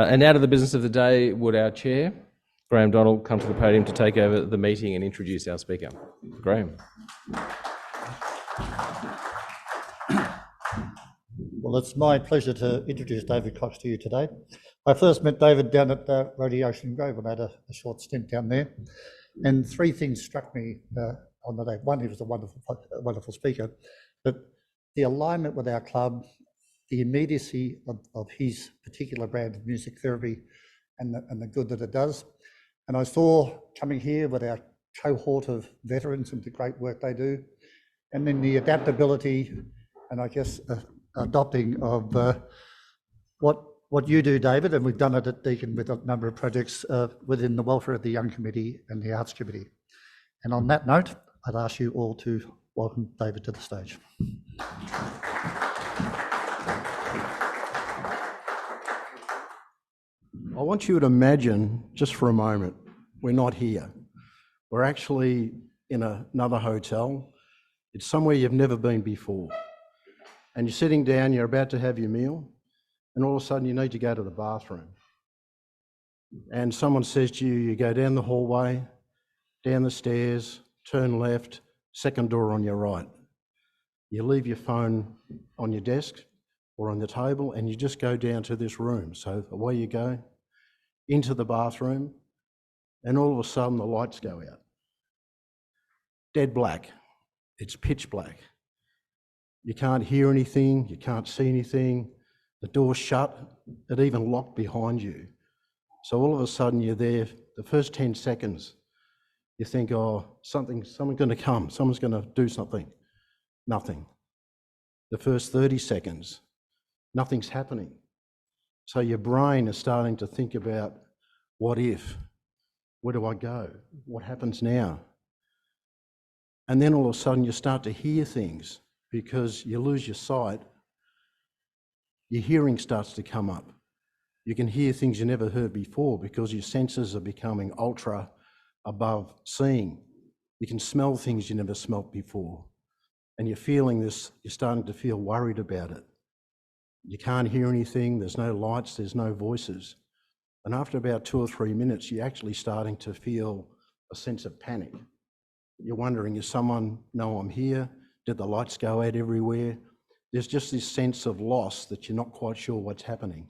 And now to the business of the day, would our chair, Graham Donald, come to the podium to take over the meeting and introduce our speaker. Graham. Well, it's my pleasure to introduce David Cox to you today. I first met David down at Rotary Ocean Grove and I had a short stint down there. And three things struck me on the day. One, he was a wonderful speaker, but the alignment with our club, the immediacy of his particular brand of music therapy and the good that it does. And I saw coming here with our cohort of veterans and the great work they do, and then the adaptability and I guess adopting of what you do, David, and we've done it at Deakin with a number of projects within the welfare of the Young Committee and the Arts Committee. And on that note, I'd ask you all to welcome David to the stage. I want you to imagine, just for a moment, we're not here. We're actually in another hotel. It's somewhere you've never been before. And you're sitting down, you're about to have your meal, and all of a sudden you need to go to the bathroom. And someone says to you, you go down the hallway, down the stairs, turn left, second door on your right. You leave your phone on your desk or on the table and you just go down to this room. So away you go, into the bathroom, and all of a sudden the lights go out. Dead black. It's pitch black. You can't hear anything, you can't see anything, the door's shut, it even locked behind you. So all of a sudden you're there, the first 10 seconds, you think, oh, someone's going to come, someone's going to do something. Nothing. The first 30 seconds, nothing's happening. So your brain is starting to think about, what if? Where do I go? What happens now? And then all of a sudden you start to hear things because you lose your sight. Your hearing starts to come up. You can hear things you never heard before because your senses are becoming ultra above seeing. You can smell things you never smelt before. And you're feeling this, you're starting to feel worried about it. You can't hear anything, there's no lights, there's no voices. And after about 2 or 3 minutes, you're actually starting to feel a sense of panic. You're wondering, is someone know I'm here? Did the lights go out everywhere? There's just this sense of loss that you're not quite sure what's happening.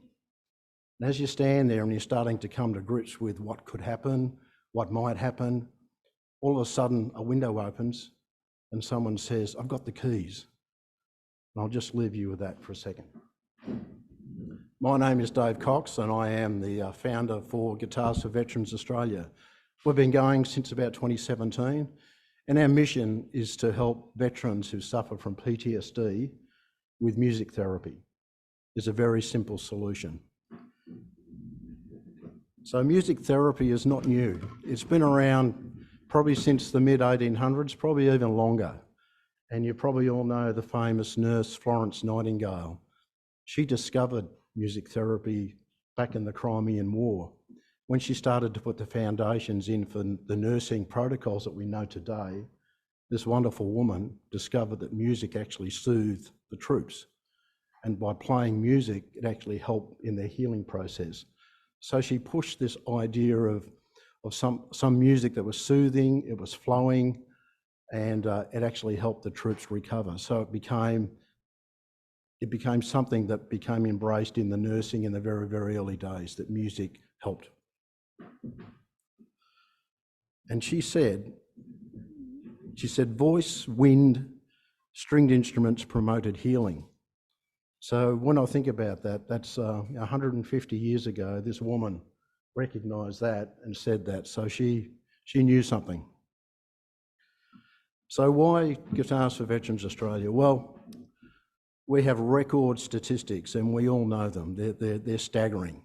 And as you stand there and you're starting to come to grips with what could happen, what might happen, all of a sudden a window opens and someone says, I've got the keys. And I'll just leave you with that for a second. My name is Dave Cox and I am the founder for Guitars for Veterans Australia. We've been going since about 2017 and our mission is to help veterans who suffer from PTSD with music therapy. It's a very simple solution. So music therapy is not new. It's been around probably since the mid-1800s, probably even longer. And you probably all know the famous nurse Florence Nightingale. She discovered music therapy back in the Crimean War. When she started to put the foundations in for the nursing protocols that we know today, this wonderful woman discovered that music actually soothed the troops. And by playing music, it actually helped in their healing process. So she pushed this idea of some music that was soothing, it was flowing, and it actually helped the troops recover. So it became something that became embraced in the nursing in the very, very early days, that music helped. And she said, voice, wind, stringed instruments promoted healing. So when I think about that, that's 150 years ago, this woman recognised that and said that. So she knew something. So why Guitars for Veterans Australia? Well, we have record statistics and we all know them. They're staggering.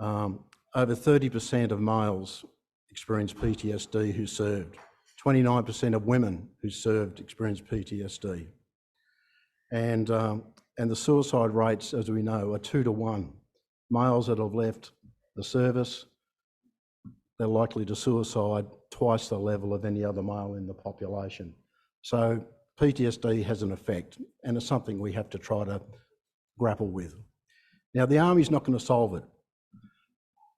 Over 30% of males experience PTSD who served. 29% of women who served experienced PTSD. And the suicide rates, as we know, are 2 to 1. Males that have left the service, they're likely to suicide twice the level of any other male in the population. So PTSD has an effect, and it's something we have to try to grapple with. Now, the Army's not going to solve it.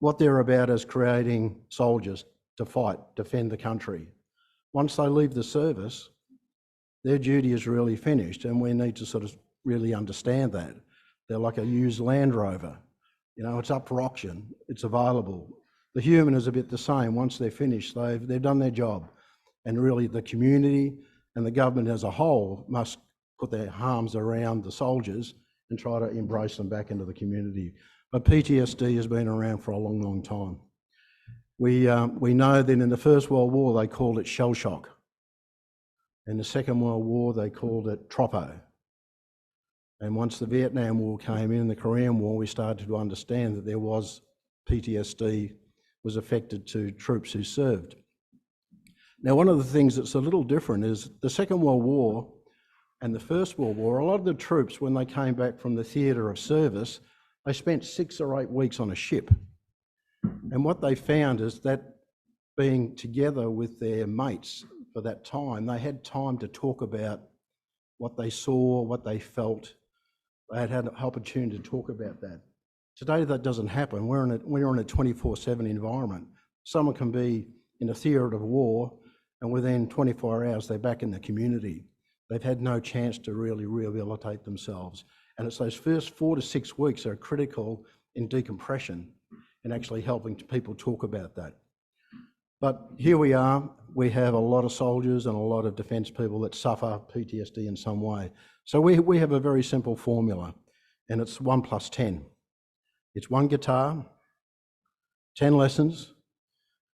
what they're about is creating soldiers to fight, defend the country. Once they leave the service, their duty is really finished, and we need to sort of really understand that. They're like a used Land Rover. You know, it's up for auction, it's available. The human is a bit the same. Once they're finished, they've done their job. And really the community and the government as a whole must put their arms around the soldiers and try to embrace them back into the community. But PTSD has been around for a long, long time. We know that in the First World War, they called it shell shock. In the Second World War, they called it tropo. And once the Vietnam War came in, the Korean War, we started to understand that there was PTSD was affected to troops who served. Now, one of the things that's a little different is the Second World War and the First World War, a lot of the troops, when they came back from the theatre of service, they spent 6 or 8 weeks on a ship. And what they found is that being together with their mates for that time, they had time to talk about what they saw, what they felt. They had an opportunity to talk about that. Today, that doesn't happen. We're in a 24/7 environment. Someone can be in a theatre of war, and within 24 hours, they're back in the community. They've had no chance to really rehabilitate themselves. And it's those first 4 to 6 weeks that are critical in decompression and actually helping people talk about that. But here we are, we have a lot of soldiers and a lot of defence people that suffer PTSD in some way. So we have a very simple formula, and it's 1 + 10. It's 1 guitar, 10 lessons,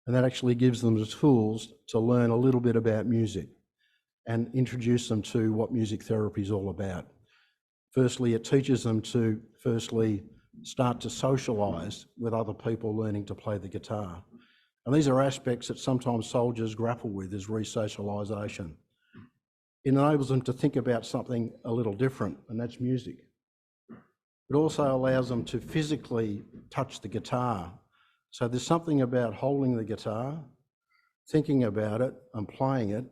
and that actually gives them the tools to learn a little bit about music and introduce them to what music therapy is all about. Firstly, it teaches them to start to socialise with other people learning to play the guitar. And these are aspects that sometimes soldiers grapple with, is re-socialisation. It enables them to think about something a little different, and that's music. It also allows them to physically touch the guitar. So there's something about holding the guitar, thinking about it and playing it.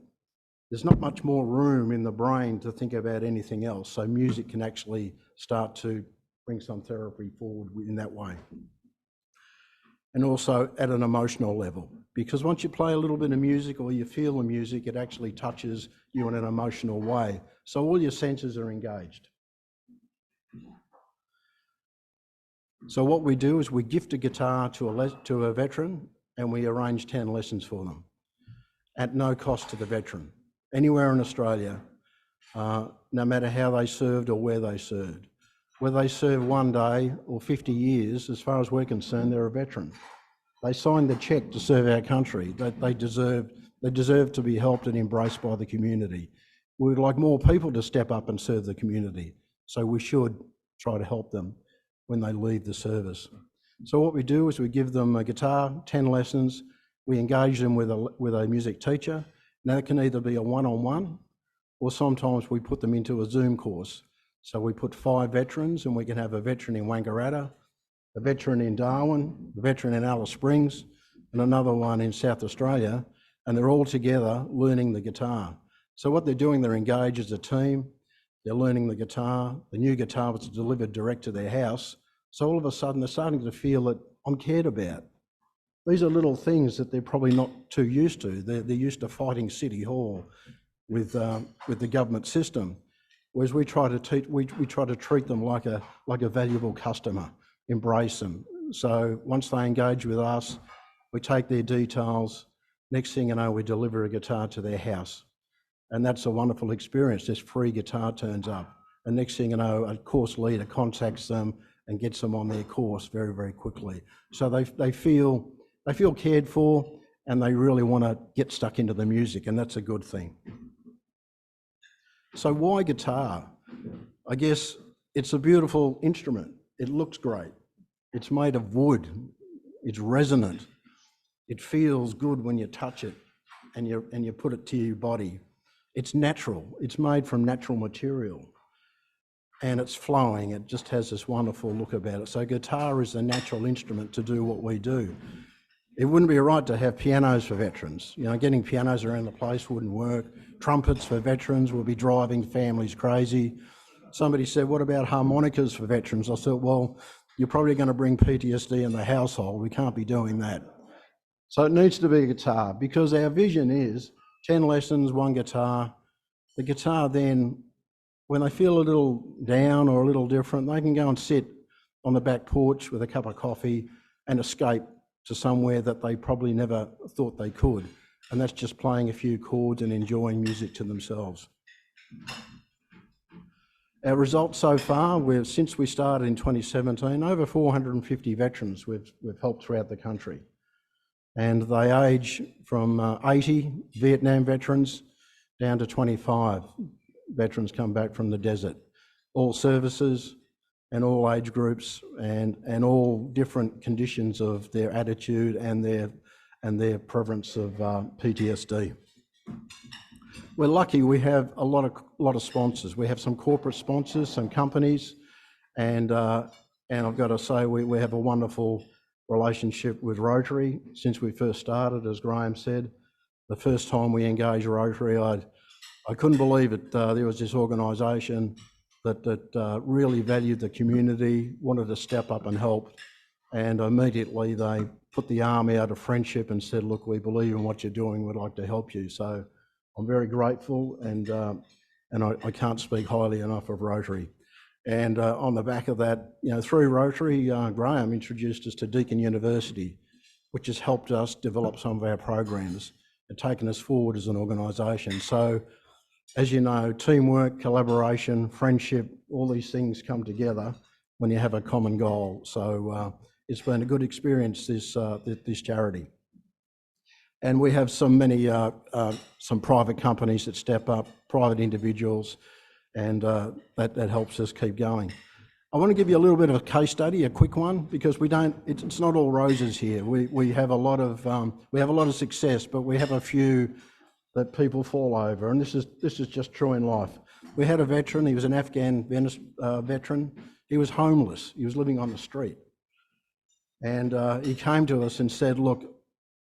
There's not much more room in the brain to think about anything else. So music can actually start to bring some therapy forward in that way. And also at an emotional level, because once you play a little bit of music or you feel the music, it actually touches you in an emotional way. So all your senses are engaged. So what we do is we gift a guitar to a veteran, and we arrange 10 lessons for them at no cost to the veteran, anywhere in Australia, no matter how they served or where they served. Whether they serve 1 day or 50 years, as far as we're concerned, they're a veteran. They signed the cheque to serve our country. They deserve to be helped and embraced by the community. We would like more people to step up and serve the community, so we should try to help them when they leave the service. So what we do is we give them a guitar, 10 lessons, we engage them with a music teacher. Now it can either be a one-on-one, or sometimes we put them into a Zoom course. So we put 5 veterans, and we can have a veteran in Wangaratta, a veteran in Darwin, a veteran in Alice Springs, and another one in South Australia, and they're all together learning the guitar. So what they're doing, they're engaged as a team, they're learning the guitar, the new guitar was delivered direct to their house, so all of a sudden they're starting to feel that I'm cared about. These are little things that they're probably not too used to. They're used to fighting City Hall with the government system. Whereas we try to treat them like a valuable customer, embrace them. So once they engage with us, we take their details. Next thing you know, we deliver a guitar to their house, and that's a wonderful experience. This free guitar turns up, and next thing you know, a course leader contacts them and gets them on their course very, very quickly. So they feel cared for, and they really want to get stuck into the music, and that's a good thing. So why guitar? I guess it's a beautiful instrument. It looks great. It's made of wood. It's resonant. It feels good when you touch it and you put it to your body. It's natural. It's made from natural material. And it's flowing. It just has this wonderful look about it. So guitar is a natural instrument to do what we do. It wouldn't be right to have pianos for veterans. You know, getting pianos around the place wouldn't work. Trumpets for veterans would be driving families crazy. Somebody said, what about harmonicas for veterans? I thought, well, you're probably going to bring PTSD in the household. We can't be doing that. So it needs to be a guitar, because our vision is 10 lessons, one guitar. The guitar then, when they feel a little down or a little different, they can go and sit on the back porch with a cup of coffee and escape to somewhere that they probably never thought they could. And that's just playing a few chords and enjoying music to themselves. Our results so far, since we started in 2017, over 450 veterans we've helped throughout the country. And they age from 80 Vietnam veterans down to 25 veterans come back from the desert. All services and all age groups and all different conditions of their attitude and their prevalence of PTSD. We're lucky we have a lot of sponsors. We have some corporate sponsors, some companies, and I've got to say we have a wonderful relationship with Rotary since we first started. As Graham said, the first time we engaged Rotary, I couldn't believe it. There was this organisation that really valued the community, wanted to step up and help, and immediately they put the arm out of friendship and said, look, we believe in what you're doing, we'd like to help you. So I'm very grateful, and I can't speak highly enough of Rotary. And on the back of that, through Rotary, Graham introduced us to Deakin University, which has helped us develop some of our programs and taken us forward as an organisation. So, as you know, teamwork, collaboration, friendship, all these things come together when you have a common goal. So it's been a good experience, this charity. And we have some private companies that step up, private individuals, and that helps us keep going. I want to give you a little bit of a case study, a quick one, because it's not all roses here. We have a lot of success, but we have a few that people fall over, and this is just true in life. We had a veteran. He was an Afghan veteran. He was homeless. He was living on the street, and he came to us and said, "Look,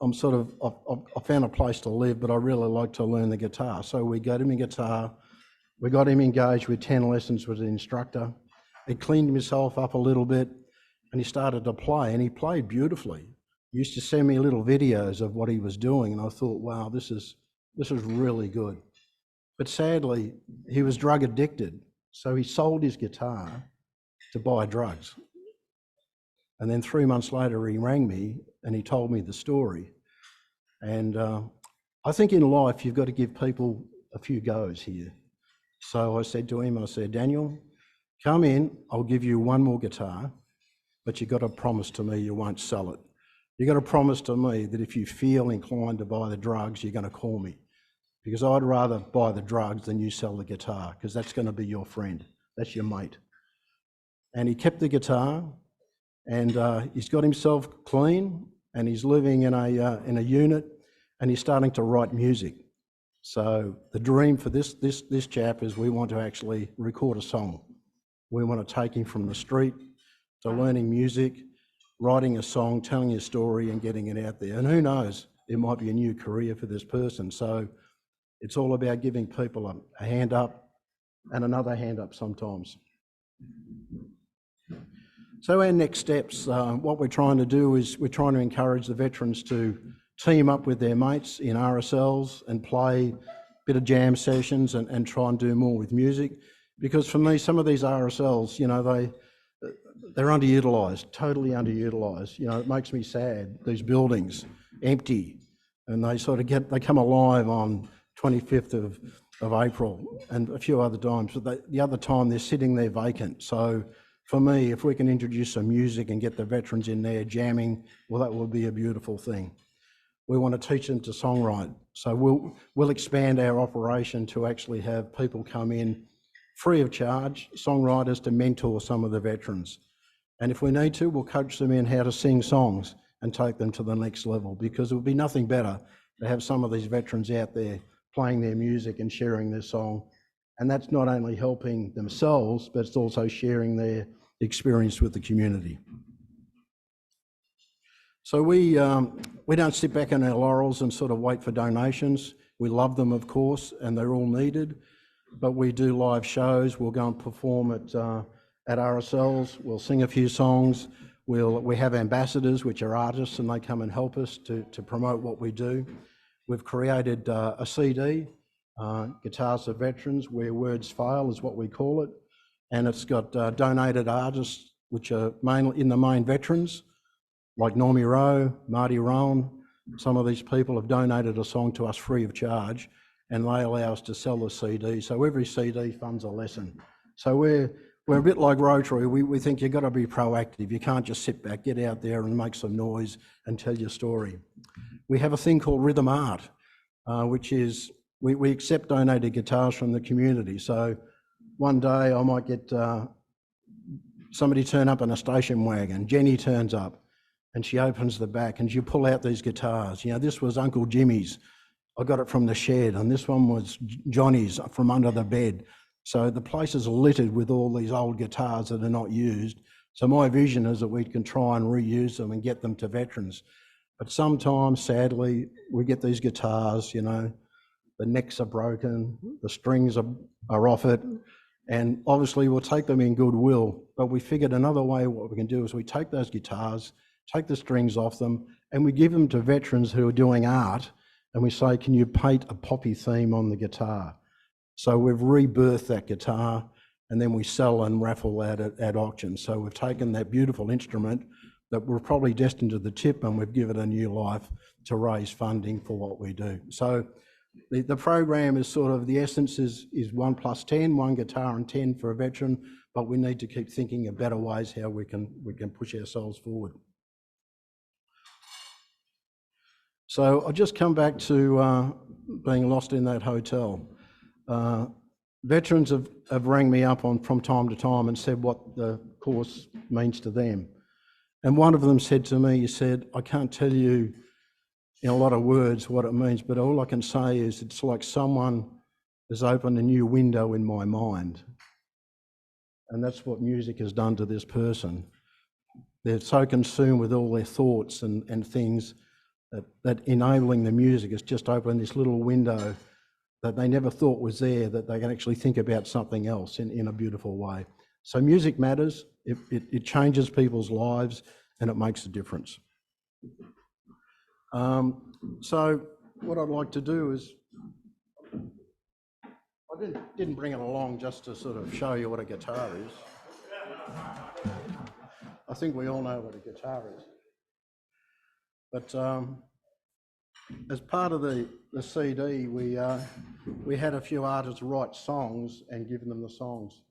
I found a place to live, but I really like to learn the guitar." So we got him a guitar. We got him engaged with 10 lessons with an instructor. He cleaned himself up a little bit, and he started to play, and he played beautifully. He used to send me little videos of what he was doing, and I thought, wow, this is really good. But sadly, he was drug addicted, so he sold his guitar to buy drugs. And then 3 months later, he rang me and he told me the story. And I think in life, you've got to give people a few goes here. So I said to him, Daniel, come in, I'll give you one more guitar, but you've got to promise to me you won't sell it. You've got to promise to me that if you feel inclined to buy the drugs, you're going to call me. Because I'd rather buy the drugs than you sell the guitar, because that's going to be your friend. That's your mate. And he kept the guitar, and he's got himself clean, and he's living in a unit, and he's starting to write music. So the dream for this chap is we want to actually record a song. We want to take him from the street to learning music, writing a song, telling a story and getting it out there. And who knows, it might be a new career for this person. So it's all about giving people a hand up and another hand up sometimes. So our next steps, what we're trying to do is we're trying to encourage the veterans to team up with their mates in RSLs and play a bit of jam sessions and try and do more with music. Because for me, some of these RSLs, they're underutilised, totally underutilised. It makes me sad, these buildings, empty, and they come alive on 25th of April and a few other times, but the other time they're sitting there vacant. So for me, if we can introduce some music and get the veterans in there jamming, well, that will be a beautiful thing. We want to teach them to songwrite. So we'll expand our operation to actually have people come in free of charge, songwriters, to mentor some of the veterans. And if we need to, we'll coach them in how to sing songs and take them to the next level, because it would be nothing better to have some of these veterans out there playing their music and sharing their song. And that's not only helping themselves, but it's also sharing their experience with the community. So we don't sit back on our laurels and sort of wait for donations. We love them, of course, and they're all needed. But we do live shows. We'll go and perform at RSLs. We'll sing a few songs. We have ambassadors, which are artists, and they come and help us to promote what we do. We've created a CD, Guitars for Veterans, Where Words Fail is what we call it. And it's got donated artists, which are mainly in the main veterans, like Normie Rowe, Marty Rowan. Some of these people have donated a song to us free of charge, and they allow us to sell the CD. So every CD funds a lesson. So we're a bit like Rotary. We think you've got to be proactive. You can't just sit back, get out there and make some noise and tell your story. We have a thing called Rhythm Art, which is, we accept donated guitars from the community. So one day I might get somebody turn up in a station wagon. Jenny turns up and she opens the back and you pull out these guitars. You know, this was Uncle Jimmy's. I got it from the shed, and this one was Johnny's from under the bed. So the place is littered with all these old guitars that are not used. So my vision is that we can try and reuse them and get them to veterans. But sometimes, sadly, we get these guitars, you know, the necks are broken, the strings are off it, and obviously we'll take them in goodwill. But we figured another way what we can do is we take those guitars, take the strings off them, and we give them to veterans who are doing art, and we say, can you paint a poppy theme on the guitar? So we've rebirthed that guitar, and then we sell and raffle that at auction. So we've taken that beautiful instrument that we're probably destined to the tip, and we've given it a new life to raise funding for what we do. So the program is sort of, the essence is 1 + 10, 1 guitar and 10 for a veteran, but we need to keep thinking of better ways how we can push ourselves forward. So I'll just come back to being lost in that hotel. Veterans have rang me up from time to time and said what the course means to them. And one of them said to me, he said, I can't tell you in a lot of words what it means, but all I can say is it's like someone has opened a new window in my mind. And that's what music has done to this person. They're so consumed with all their thoughts and things that enabling the music has just opened this little window that they never thought was there, that they can actually think about something else in a beautiful way. So music matters, it changes people's lives, and it makes a difference. So what I'd like to do is, I didn't bring it along just to sort of show you what a guitar is. I think we all know what a guitar is. But as part of the CD, we had a few artists write songs and give them the songs.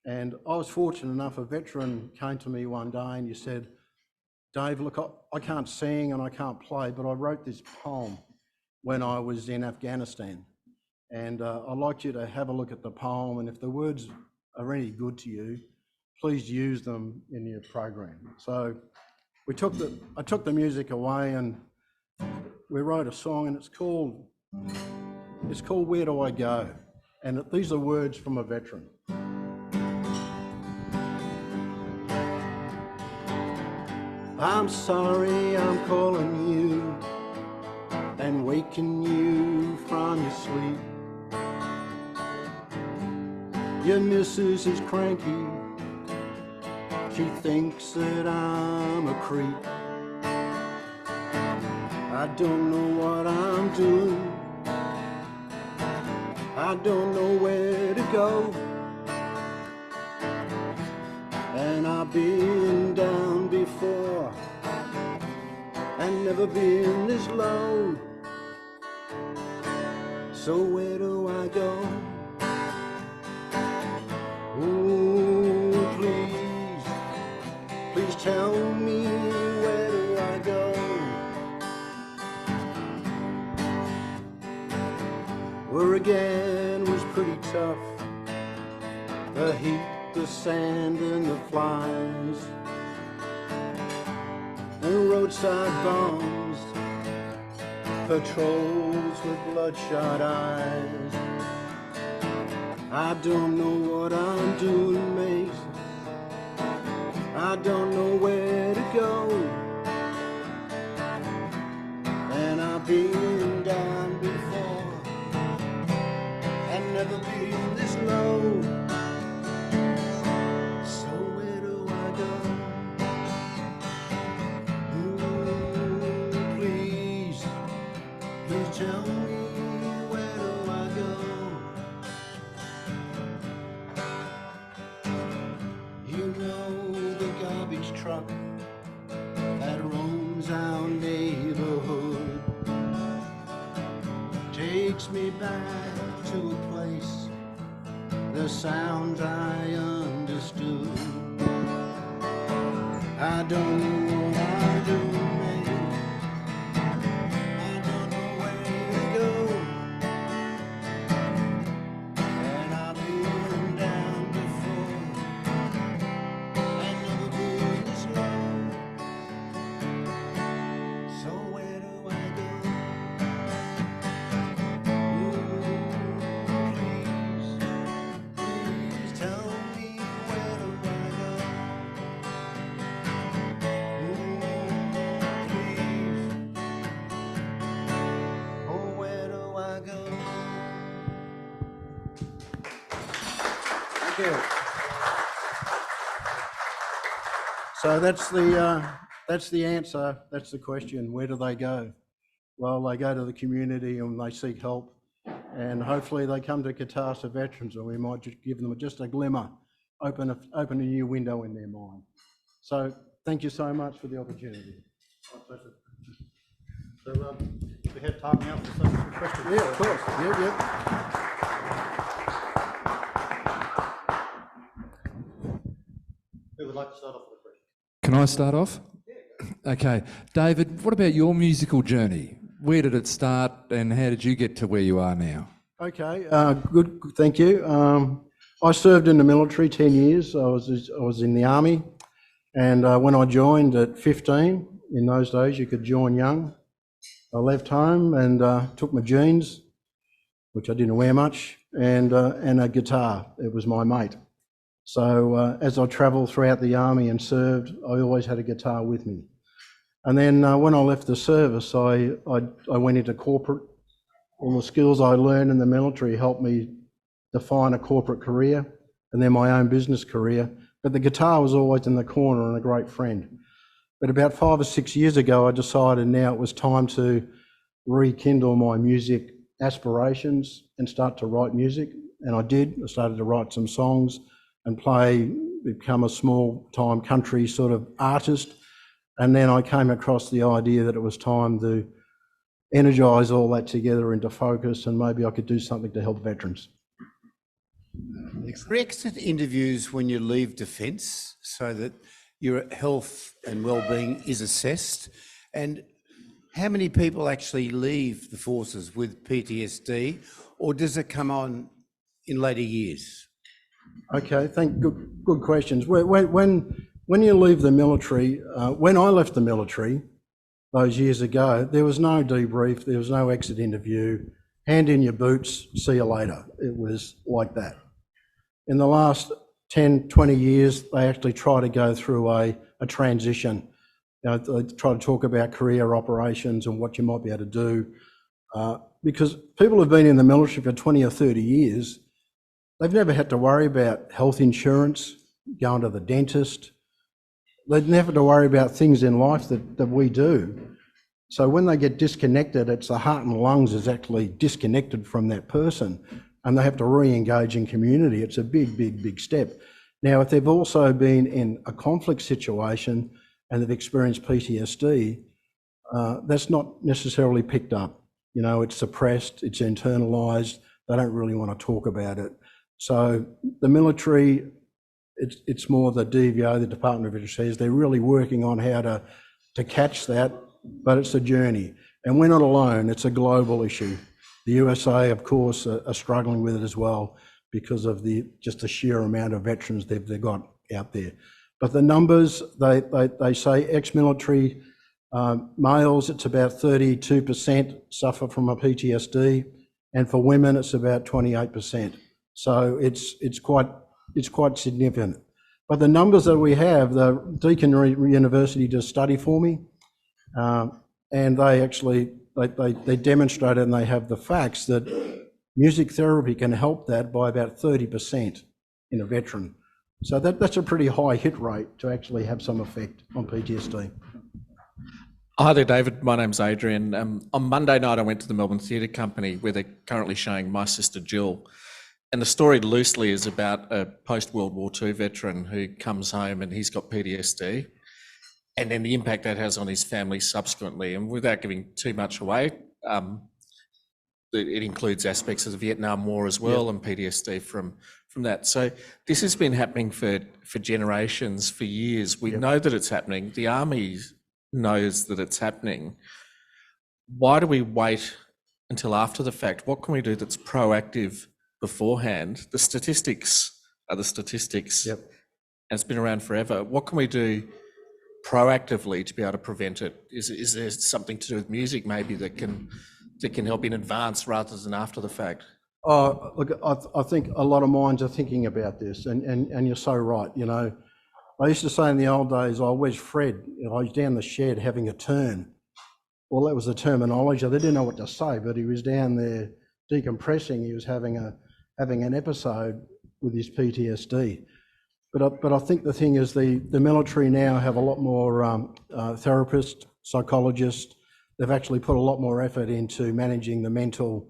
And I was fortunate enough, a veteran came to me one day and he said, Dave, look, I can't sing and I can't play, but I wrote this poem when I was in Afghanistan. And I'd like you to have a look at the poem, and if the words are any good to you, please use them in your program. So I took the music away and we wrote a song, and it's called Where Do I Go? And these are words from a veteran. I'm sorry I'm calling you and waking you from your sleep. Your missus is cranky, she thinks that I'm a creep. I don't know what I'm doing, I don't know where to go, and I've been down before and never been this low. So where do I go? Oh, please tell me, where do I go? Oregon was pretty tough, the heat, the sand and the flies, and roadside bombs, patrols with bloodshot eyes. I don't know what I'm doing, mate, I don't know where to go, and I've been down before and never been this low. So Tell me, where do I go? You know the garbage truck that roams our neighborhood takes me back to a place, the sounds I understood. I don't know what I do, man. I don't know where to go. And I've been down before and never been this low. So where do I go? Please tell me, where do I go? Please, oh, where do I go? Thank you. So that's the answer. That's the question. Where do they go? Well, they go to the community and they seek help, and hopefully they come to Catasta Veterans, and we might just give them just a glimmer, open a new window in their mind. So thank you so much for the opportunity. My pleasure. So we have time now for some questions. Yeah, of course. Yep. Who would like to start off with a question? Can I start off? Okay. David, what about your musical journey? Where did it start and how did you get to where you are now? Okay, good, thank you. I served in the military 10 years. I was in the army, and when I joined at 15, in those days you could join young, I left home and took my jeans, which I didn't wear much, and a guitar. It was my mate. So as I travelled throughout the army and served, I always had a guitar with me. And then when I left the service, I went into corporate. All the skills I learned in the military helped me define a corporate career and then my own business career. But the guitar was always in the corner and a great friend. But about 5 or 6 years ago, I decided now it was time to rekindle my music aspirations and start to write music. And I did. I started to write some songs and become a small-time country sort of artist. And then I came across the idea that it was time to energise all that together into focus, and maybe I could do something to help veterans. Are exit interviews when you leave Defence so that your health and well-being is assessed? And how many people actually leave the forces with PTSD, or does it come on in later years? Okay, good questions. When you leave the military, when I left the military those years ago, there was no debrief, there was no exit interview, hand in your boots, see you later. It was like that. In the last 10, 20 years, they actually try to go through a transition. They try to talk about career operations and what you might be able to do. Because people have been in the military for 20 or 30 years, they've never had to worry about health insurance, going to the dentist. They've never had to worry about things in life that we do. So when they get disconnected, it's the heart and lungs is actually disconnected from that person, and they have to re-engage in community. It's a big step. Now, if they've also been in a conflict situation and they've experienced PTSD, that's not necessarily picked up. You know, it's suppressed, it's internalised, they don't really want to talk about it. So the military, it's more the DVO, the Department of Veterans Affairs, they're really working on how to catch that, but it's a journey. And we're not alone, it's a global issue. The USA, of course, are struggling with it as well because of just the sheer amount of veterans they've got out there. But the numbers, they say ex-military males, it's about 32% suffer from a PTSD, and for women, it's about 28%. So it's quite significant. But the numbers that we have, the Deakin University did a study for me, and they actually they demonstrated, and they have the facts that music therapy can help that by about 30% in a veteran. So that's a pretty high hit rate to actually have some effect on PTSD. Hi there, David. My name's Adrian. On Monday night, I went to the Melbourne Theatre Company where they're currently showing My Sister Jill. And the story loosely is about a post-World War II veteran who comes home and he's got PTSD, and then the impact that has on his family subsequently. And without giving too much away, it includes aspects of the Vietnam War as well, and PTSD from that. So this has been happening for generations, for years. We know that it's happening. The Army knows that it's happening. Why do we wait until after the fact? What can we do that's proactive beforehand? The statistics are the statistics, and it's been around forever. What can we do proactively to be able to prevent it? Is there something to do with music maybe that can help in advance rather than after the fact? Look, I think a lot of minds are thinking about this, and you're so right. You know, I used to say in the old days, where's Fred? I was down the shed having a turn. Well, that was the terminology. They didn't know what to say, but he was down there decompressing. He was having an episode with his PTSD. But I think the thing is the military now have a lot more therapists, psychologists. They've actually put a lot more effort into managing the mental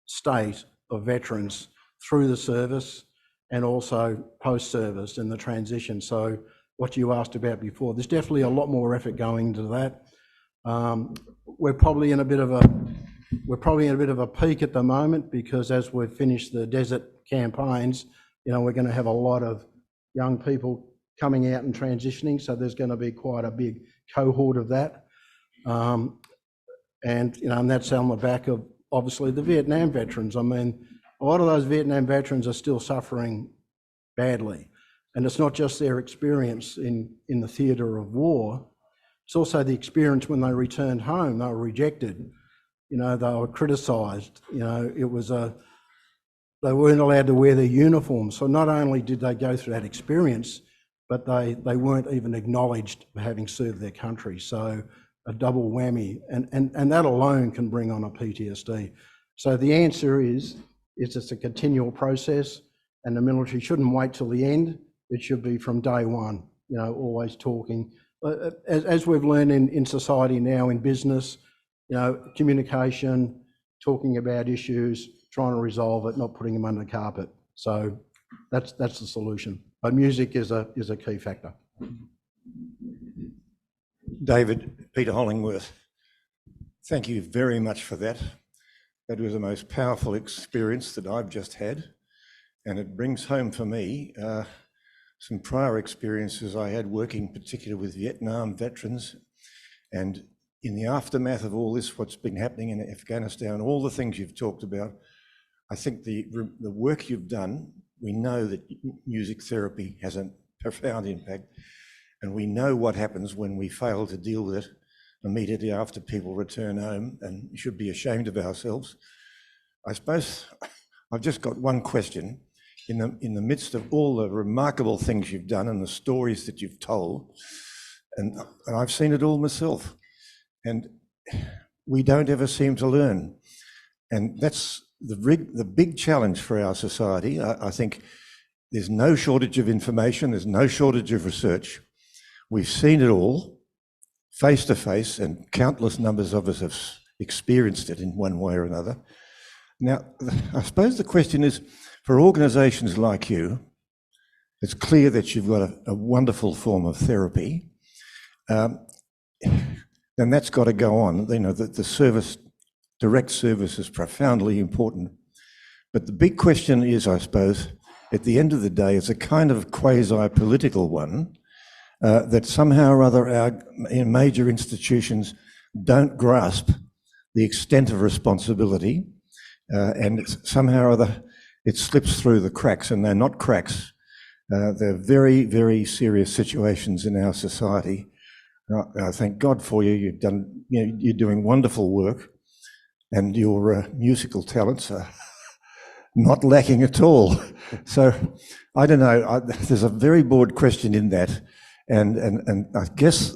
state of veterans through the service and also post-service and the transition. So what you asked about before, there's definitely a lot more effort going into that. We're probably in a bit of a peak at the moment, because as we've finished the desert campaigns, you know, we're going to have a lot of young people coming out and transitioning. So there's going to be quite a big cohort of that. And, you know, and that's on the back of obviously the Vietnam veterans. I mean, a lot of those Vietnam veterans are still suffering badly. And it's not just their experience in the theatre of war, it's also the experience when they returned home. They were rejected, you know, they were criticised, you know, it was they weren't allowed to wear their uniform. So not only did they go through that experience, but they weren't even acknowledged for having served their country. So a double whammy, and that alone can bring on a PTSD. So the answer is it's a continual process, and the military shouldn't wait till the end. It should be from day one, you know, always talking. As we've learned in society now, in business, you know, communication, talking about issues, trying to resolve it, not putting them under the carpet. So that's the solution. But music is a key factor. David, Peter Hollingworth, thank you very much for that. That was the most powerful experience that I've just had, and it brings home for me some prior experiences I had working particularly with Vietnam veterans. And in the aftermath of all this, what's been happening in Afghanistan, all the things you've talked about, I think the work you've done, we know that music therapy has a profound impact. And we know what happens when we fail to deal with it immediately after people return home, and we should be ashamed of ourselves. I suppose I've just got one question. In the midst of all the remarkable things you've done and the stories that you've told, and I've seen it all myself, and we don't ever seem to learn. And that's the big challenge for our society. I think there's no shortage of information, there's no shortage of research. We've seen it all face to face, and countless numbers of us have experienced it in one way or another. Now, I suppose the question is, for organisations like you, it's clear that you've got a wonderful form of therapy, then that's got to go on. You know, the service, direct service is profoundly important. But the big question is, I suppose, at the end of the day, it's a kind of quasi-political one, that somehow or other our major institutions don't grasp the extent of responsibility, and somehow or other it slips through the cracks, and they're not cracks. They're very, very serious situations in our society. I thank God for you. You've done, you know, you're doing wonderful work, and your musical talents are not lacking at all. So I don't know. There's a very broad question in that. And I guess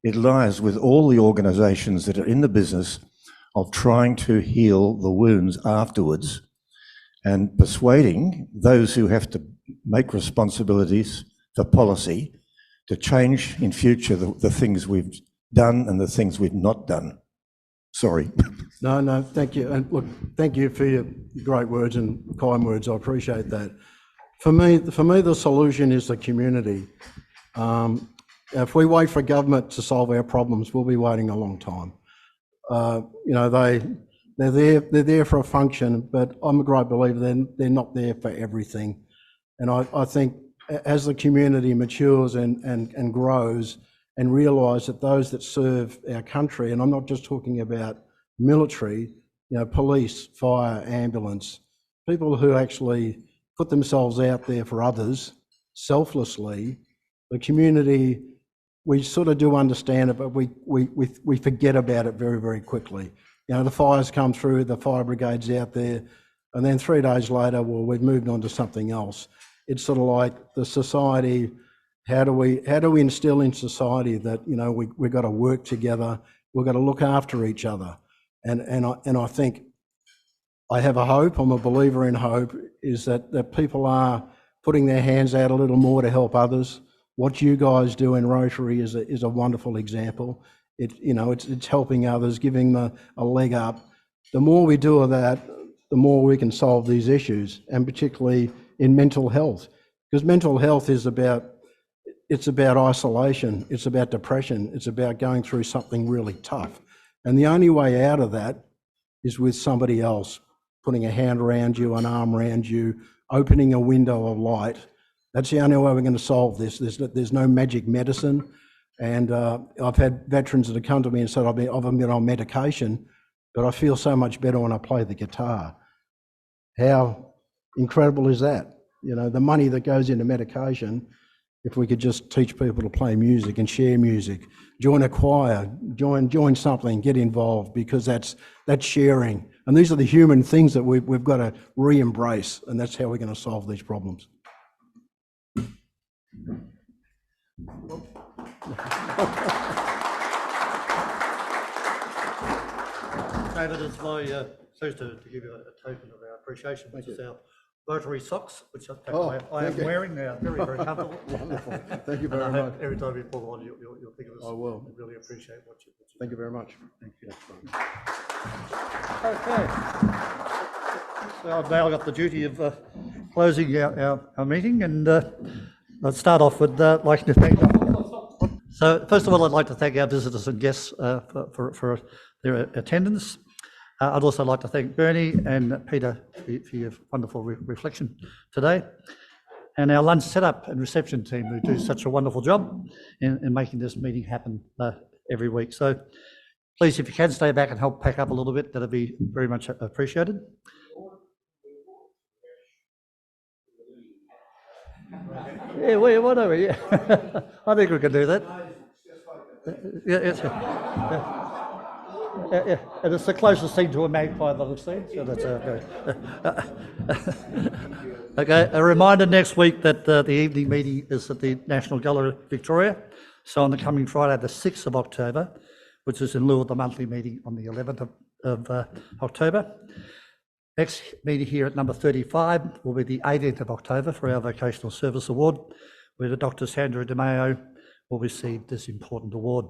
it lies with all the organisations that are in the business of trying to heal the wounds afterwards and persuading those who have to make responsibilities for policy to change in future the things we've done and the things we've not done. Sorry. No, thank you. And look, thank you for your great words and kind words. I appreciate that. For me, the solution is the community. If we wait for government to solve our problems, we'll be waiting a long time. They're there for a function, but I'm a great believer they're not there for everything. And I think as the community matures and grows and realise that those that serve our country, and I'm not just talking about military, police, fire, ambulance, people who actually put themselves out there for others selflessly, the community, we sort of do understand it, but we forget about it very, very quickly. The fires come through, the fire brigade's out there, and then 3 days later, well, we've moved on to something else. It's sort of like the society. How do we instill in society that we've got to work together, we've got to look after each other, and I think I have a hope. I'm a believer in hope. Is that people are putting their hands out a little more to help others. What you guys do in Rotary is a wonderful example. It's helping others, giving them a leg up. The more we do of that, the more we can solve these issues, and particularly in mental health, because mental health is about isolation, it's about depression, it's about going through something really tough. And the only way out of that is with somebody else putting a hand around you, an arm around you, opening a window of light. That's the only way we're going to solve this. There's no magic medicine. And I've had veterans that have come to me and said, I've been on medication, but I feel so much better when I play the guitar. How incredible is that? The money that goes into medication, if we could just teach people to play music and share music, join a choir, join something, get involved, because that's sharing. And these are the human things that we've got to re-embrace, and that's how we're going to solve these problems. David, it's my pleasure to give you a token of our appreciation, which is our Rotary socks, which I am wearing. They are very, very comfortable. Wonderful. Thank you very and I hope much. every time you pull on, you'll think of us. I will. I really appreciate what you do. Thank you very much. Thank you. Okay. So I've now got the duty of closing our meeting, and let's start off with like to thank. So first of all, I'd like to thank our visitors and guests for their attendance. I'd also like to thank Bernie and Peter for your wonderful reflection today, and our lunch setup and reception team who do such a wonderful job in making this meeting happen every week. So please, if you can, stay back and help pack up a little bit. That'd be very much appreciated. Yeah, whatever. Yeah, I think we can do that. Yeah, and it's the closest thing to a magpie that I've seen, so that's okay. Okay, a reminder next week that the evening meeting is at the National Gallery Victoria, so on the coming Friday, the 6th of October, which is in lieu of the monthly meeting on the 11th of October. Next meeting here at number 35 will be the 18th of October for our Vocational Service Award, where Dr. Sandra DeMayo will receive this important award.